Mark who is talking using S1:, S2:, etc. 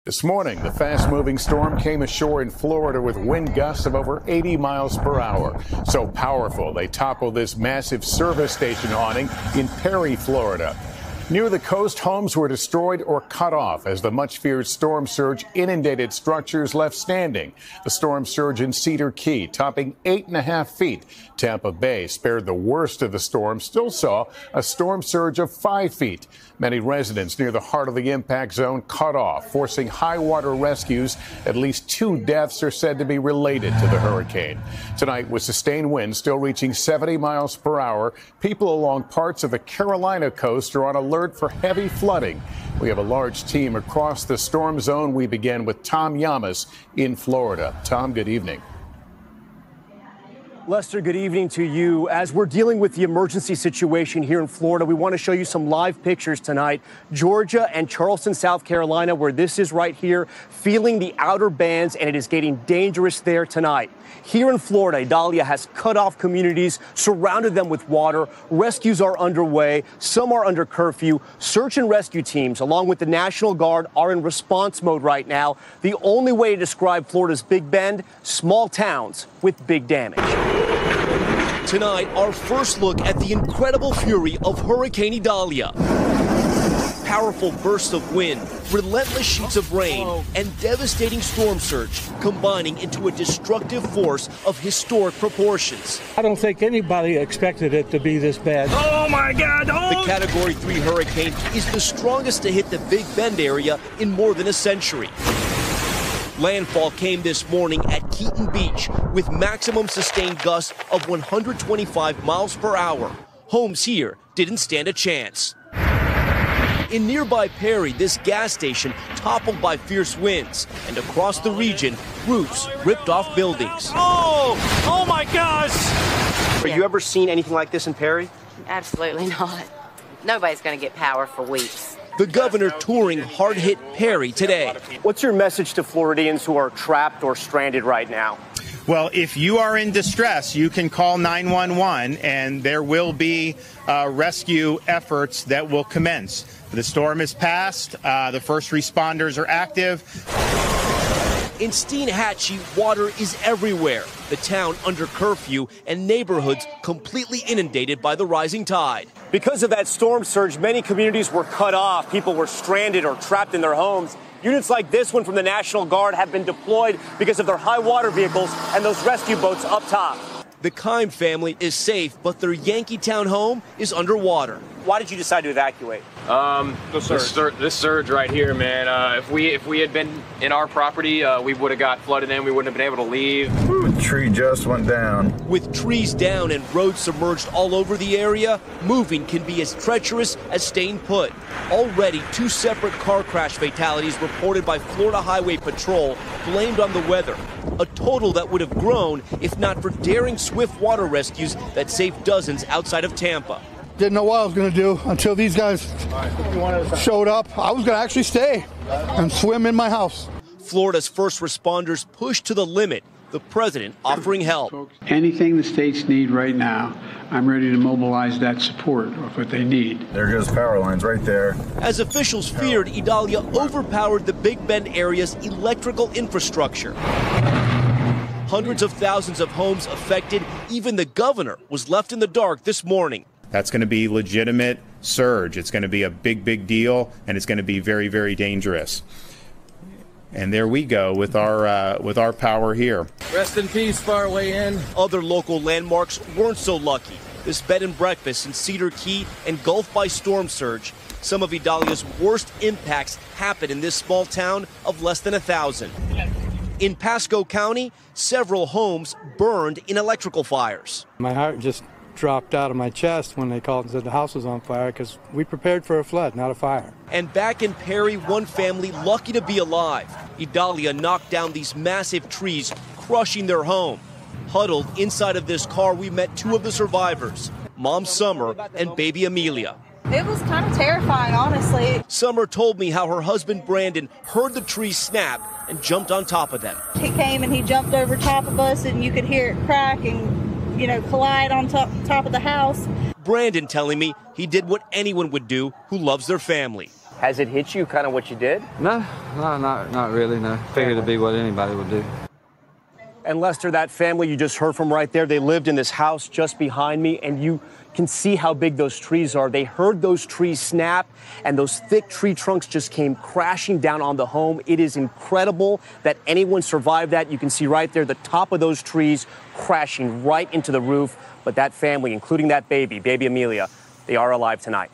S1: This morning, the fast-moving storm came ashore in Florida with wind gusts of over 80 miles per hour. So powerful, they toppled this massive service station awning in Perry, Florida. Near the coast, homes were destroyed or cut off as the much-feared storm surge inundated structures left standing. The storm surge in Cedar Key, topping 8.5 feet. Tampa Bay, spared the worst of the storm, still saw a storm surge of 5 feet. Many residents near the heart of the impact zone cut off, forcing high water rescues. At least 2 deaths are said to be related to the hurricane. Tonight, with sustained winds still reaching 70 miles per hour, people along parts of the Carolina coast are on alert for heavy flooding. We have a large team across the storm zone. We begin with Tom Yamas in Florida. Tom, good evening.
S2: Lester, good evening to you. As we're dealing with the emergency situation here in Florida, we want to show you some live pictures tonight. Georgia and Charleston, South Carolina, where this is right here, feeling the outer bands, and it is getting dangerous there tonight. Here in Florida, Idalia has cut off communities, surrounded them with water. Rescues are underway. Some are under curfew. Search and rescue teams, along with the National Guard, are in response mode right now. The only way to describe Florida's Big Bend, small towns with big damage. Tonight, our first look at the incredible fury of Hurricane Idalia. Powerful bursts of wind, relentless sheets of rain, and devastating storm surge combining into a destructive force of historic proportions.
S3: I don't think anybody expected it to be this bad.
S2: Oh my God! Oh. The Category 3 hurricane is the strongest to hit the Big Bend area in more than a century. Landfall came this morning at Keaton Beach with maximum sustained gusts of 125 miles per hour. Homes here didn't stand a chance. In nearby Perry, this gas station toppled by fierce winds, and across the region, roofs ripped off buildings. Oh my gosh! Have you ever seen anything like this in Perry?
S4: Absolutely not. Nobody's going to get power for weeks.
S2: The governor touring hard-hit Perry today. What's your message to Floridians who are trapped or stranded right now?
S5: Well, if you are in distress, you can call 911, and there will be rescue efforts that will commence. The storm has passed. The first responders are active.
S2: In Steinhatchee, water is everywhere. The town under curfew and neighborhoods completely inundated by the rising tide. Because of that storm surge, many communities were cut off. People were stranded or trapped in their homes. Units like this one from the National Guard have been deployed because of their high water vehicles and those rescue boats up top. The Kime family is safe, but their Yankeetown home is underwater. Why did you decide to evacuate?
S6: This surge right here, man. If we had been in our property, we would have got flooded in. We wouldn't have been able to leave.
S7: The tree just went down.
S2: With trees down and roads submerged all over the area, moving can be as treacherous as staying put. Already, 2 separate car crash fatalities reported by Florida Highway Patrol blamed on the weather. A total that would have grown if not for daring swift water rescues that saved dozens outside of Tampa.
S8: Didn't know what I was going to do until these guys showed up. I was going to actually stay and swim in my house.
S2: Florida's first responders pushed to the limit, the president offering help.
S9: Anything the states need right now, I'm ready to mobilize that support of what they need.
S7: There goes power lines right there.
S2: As officials feared, Idalia overpowered the Big Bend area's electrical infrastructure. Hundreds of thousands of homes affected. Even the governor was left in the dark this morning.
S5: That's going to be legitimate surge. It's going to be a big, big deal, and it's going to be very, very dangerous. And there we go with our power here.
S3: Rest in peace, Faraway Inn.
S2: Other local landmarks weren't so lucky. This bed and breakfast in Cedar Key engulfed by storm surge. Some of Idalia's worst impacts happened in this small town of less than 1,000. In Pasco County, several homes burned in electrical fires.
S3: My heart just dropped out of my chest when they called and said the house was on fire because we prepared for a flood, not a fire.
S2: And back in Perry, one family lucky to be alive. Idalia knocked down these massive trees, crushing their home. Huddled inside of this car, we met 2 of the survivors, Mom Summer and baby Amelia.
S10: It was kind of terrifying, honestly.
S2: Summer told me how her husband Brandon heard the trees snap and jumped on top of them.
S10: He came and he jumped over top of us, and you could hear it crack and collide on top of the house.
S2: Brandon telling me he did what anyone would do who loves their family. Has it hit you kind of what you did?
S11: No, not really, no. Figured it'd be what anybody would do.
S2: And Lester, that family you just heard from right there, they lived in this house just behind me, and you can see how big those trees are. They heard those trees snap, and those thick tree trunks just came crashing down on the home. It is incredible that anyone survived that. You can see right there the top of those trees crashing right into the roof. But that family, including that baby Amelia, they are alive tonight.